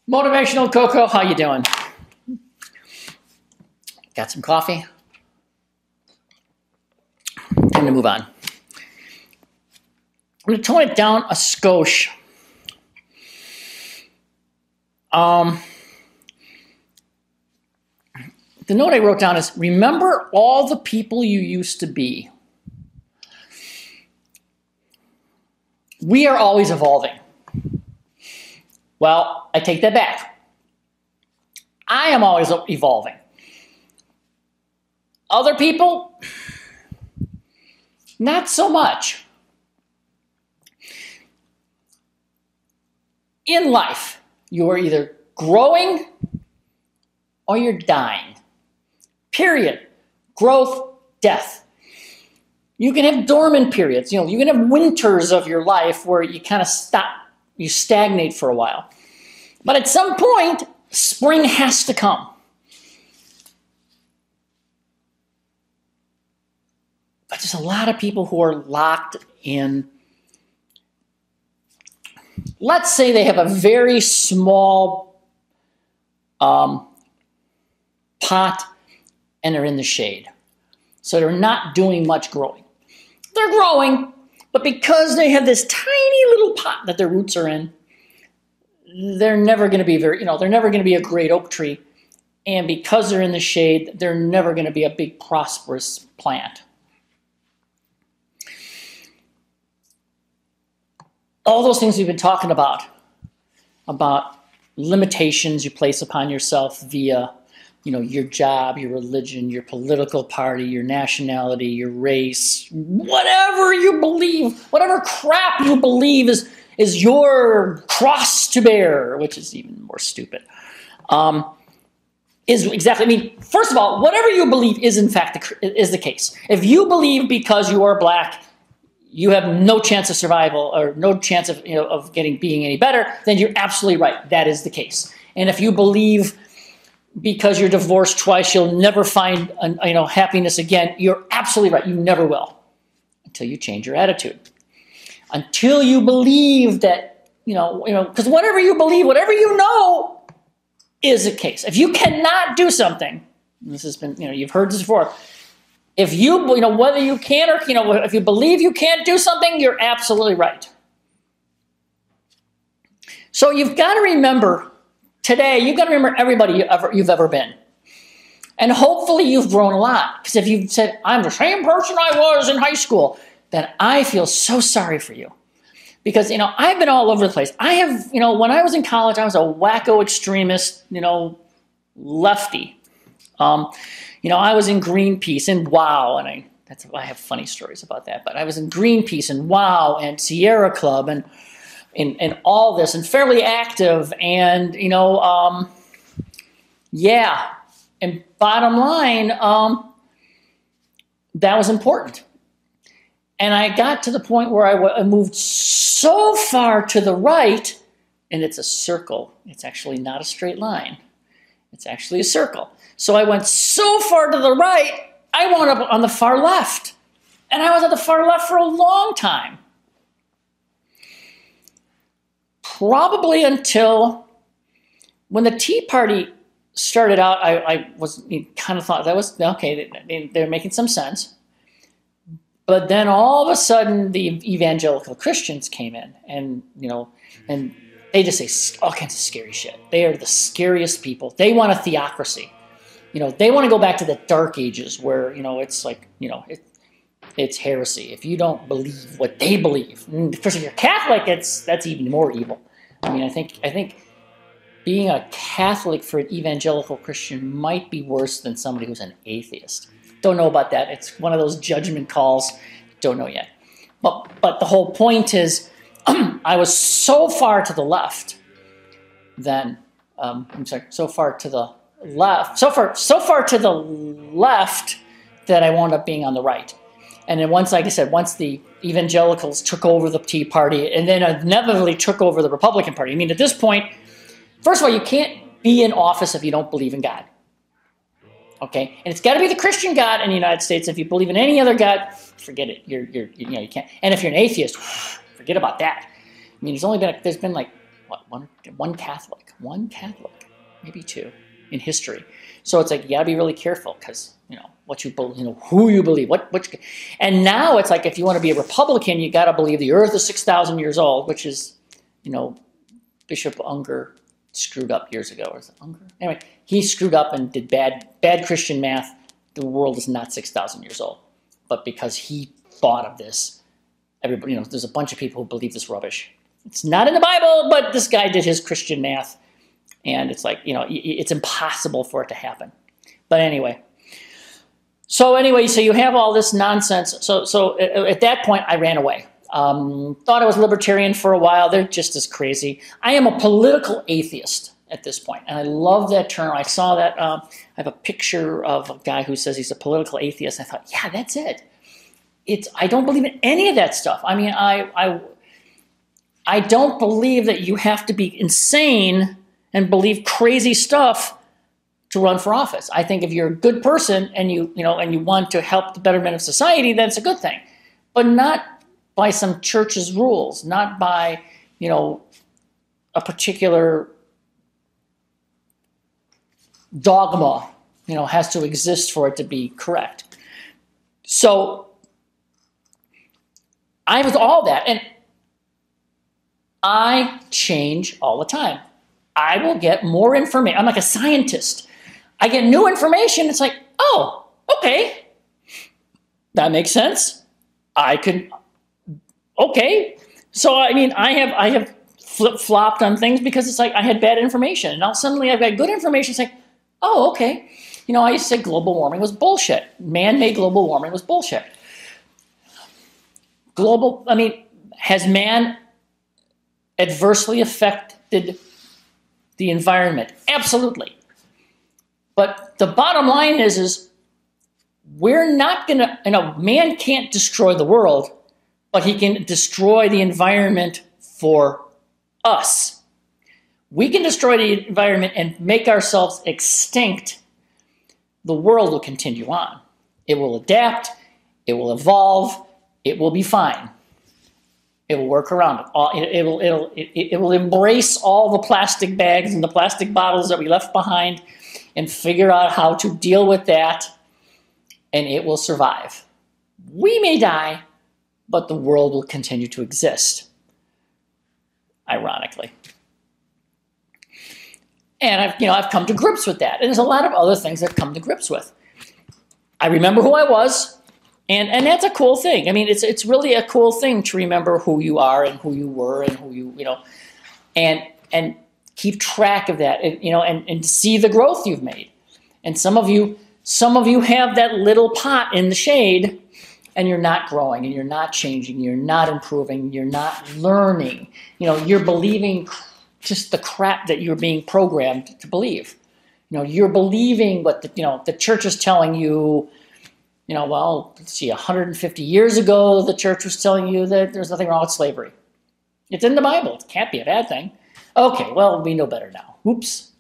Motivational Koko, how you doing? Got some coffee? Time to move on. I'm going to tone it down a skosh. The note I wrote down is, remember all the people you used to be. We are always evolving. Well, I take that back. I am always evolving. Other people, not so much. In life, you are either growing or you're dying. Period. Growth, death. You can have dormant periods. You can have winters of your life where you kind of stop, you stagnate for a while. But at some point, spring has to come. But there's a lot of people who are locked in. Let's say they have a very small pot and they're in the shade. So they're not doing much growing. They're growing, but because they have this tiny little pot that their roots are in, they're never going to be they're never going to be a great oak tree. And because they're in the shade, they're never going to be a big prosperous plant. All those things we've been talking about limitations you place upon yourself via, your job, your religion, your political party, your nationality, your race, whatever you believe, whatever crap you believe is your cross to bear, which is even more stupid. First of all, whatever you believe is in fact is the case. If you believe because you are black, you have no chance of survival or no chance of being any better, then you're absolutely right. That is the case. And if you believe because you're divorced twice, you'll never find happiness again, you're absolutely right. You never will until you change your attitude. Until you believe that, because whatever you believe, whatever you know is the case. If you cannot do something, this has been, you've heard this before. If whether you can or, if you believe you can't do something, you're absolutely right. So you've got to remember today, you've got to remember everybody you've ever been. And hopefully you've grown a lot. Because if you've said, I'm the same person I was in high school, then I feel so sorry for you. Because, I've been all over the place. I have, when I was in college, I was a wacko extremist, lefty. I was in Greenpeace and WOW, and I have funny stories about that, but I was in Greenpeace and WOW and Sierra Club and all this, and fairly active, and, yeah. And bottom line, that was important. And I got to the point where I moved so far to the right, and it's a circle. It's actually not a straight line. It's actually a circle. So I went so far to the right, I wound up on the far left. And I was at the far left for a long time. Probably until when the Tea Party started out, I was kind of thought that was, okay, they're making some sense. But then all of a sudden, the evangelical Christians came in, and and they just say all kinds of scary shit. They are the scariest people. They want a theocracy. They want to go back to the Dark Ages where it's like it's heresy. If you don't believe what they believe, of course, if you're Catholic, that's even more evil. I think being a Catholic for an evangelical Christian might be worse than somebody who's an atheist. Don't know about that. It's one of those judgment calls. Don't know yet. But the whole point is, I was so far to the left then. So far to the left. So far to the left that I wound up being on the right. And then once, like I said, once the evangelicals took over the Tea Party, and then inevitably took over the Republican Party. At this point, first of all, you can't be in office if you don't believe in God. Okay, and it's got to be the Christian God in the United States. If you believe in any other God, forget it. You can't. And if you're an atheist, forget about that. There's been like one Catholic, maybe two in history. So it's like you gotta be really careful because what you believe, who you believe, and now it's like if you want to be a Republican, you gotta believe the Earth is 6,000 years old, which is, Bishop Unger screwed up years ago. Or is it Unger? Anyway, he screwed up and did bad Christian math. The world is not 6,000 years old, but because he thought of this, everybody, there's a bunch of people who believe this rubbish. It's not in the Bible, but this guy did his Christian math, and it's like, it's impossible for it to happen. But anyway, so you have all this nonsense. So at that point, I ran away. Thought I was libertarian for a while. They're just as crazy. I am a political atheist at this point, and I love that term. I saw that. I have a picture of a guy who says he's a political atheist. I thought, yeah, that's it. I don't believe in any of that stuff. I mean, I don't believe that you have to be insane and believe crazy stuff to run for office. I think if you're a good person and you want to help the betterment of society, that's a good thing, but not by some church's rules, not by a particular dogma has to exist for it to be correct. So I was all that, and I change all the time. I will get more information. I'm like a scientist. I get new information. It's like, oh, okay, that makes sense. Okay. So I mean, I have flip-flopped on things because it's like I had bad information, and now suddenly I've got good information. It's like, oh, okay. I used to say global warming was bullshit. Man-made global warming was bullshit. Has man adversely affected the environment? Absolutely. But the bottom line is we're not going to, man can't destroy the world, but he can destroy the environment for us. We can destroy the environment and make ourselves extinct. The world will continue on. It will adapt. It will evolve. It will be fine. It will work around it. It will embrace all the plastic bags and the plastic bottles that we left behind and figure out how to deal with that, and it will survive. We may die, but the world will continue to exist, ironically. And I've come to grips with that. And there's a lot of other things I've come to grips with. I remember who I was, and that's a cool thing. I mean, it's really a cool thing to remember who you are and who you were and who and keep track of that, and see the growth you've made. And some of you have that little pot in the shade, and you're not growing, and you're not changing, you're not improving, you're not learning. You're believing just the crap that you're being programmed to believe. You're believing what the church is telling you. Well, let's see, 150 years ago, the church was telling you that there's nothing wrong with slavery. It's in the Bible. It can't be a bad thing. Okay, well, we know better now. Oops.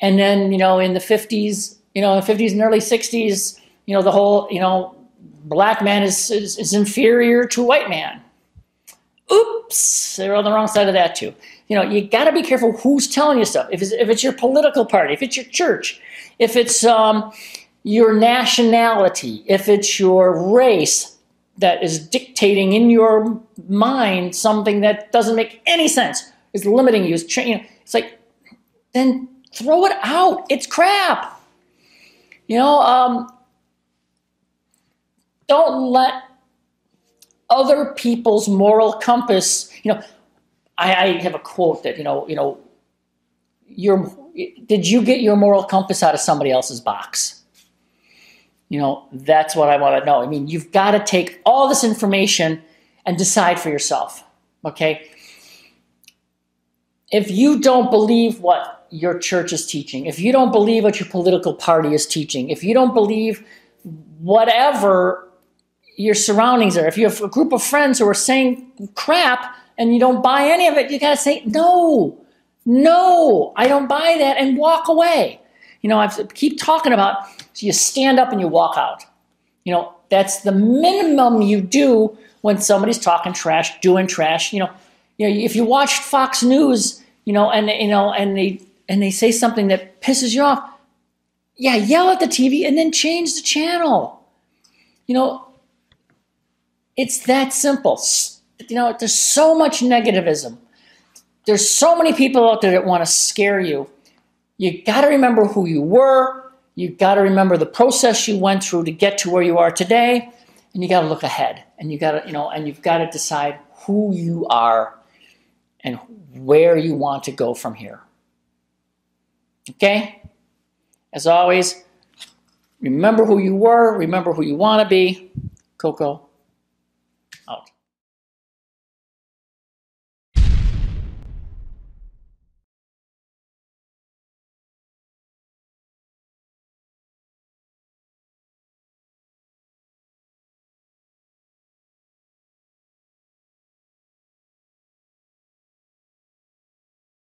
And then, in the 50s, and early 60s, the whole, black man is inferior to white man. Oops, they're on the wrong side of that too. You got to be careful who's telling you stuff. If it's your political party, if it's your church, if it's your nationality, if it's your race that is dictating in your mind something that doesn't make any sense, is limiting you, it's like, then throw it out. It's crap. Don't let other people's moral compass, I have a quote that, did you get your moral compass out of somebody else's box? That's what I want to know. I mean, you've got to take all this information and decide for yourself, okay? If you don't believe what your church is teaching, if you don't believe what your political party is teaching, if you don't believe whatever your surroundings are, if you have a group of friends who are saying crap and you don't buy any of it, you got to say, no, I don't buy that, and walk away. I keep talking about, so you stand up and you walk out. That's the minimum you do when somebody's talking trash, doing trash. You know, if you watched Fox News, and they say something that pisses you off, yeah, yell at the TV and then change the channel. It's that simple. There's so much negativism. There's so many people out there that want to scare you. You got to remember who you were. You got to remember the process you went through to get to where you are today, and you got to look ahead. And you've got to decide who you are and where you want to go from here. Okay? As always, remember who you were, remember who you want to be. Koko, out.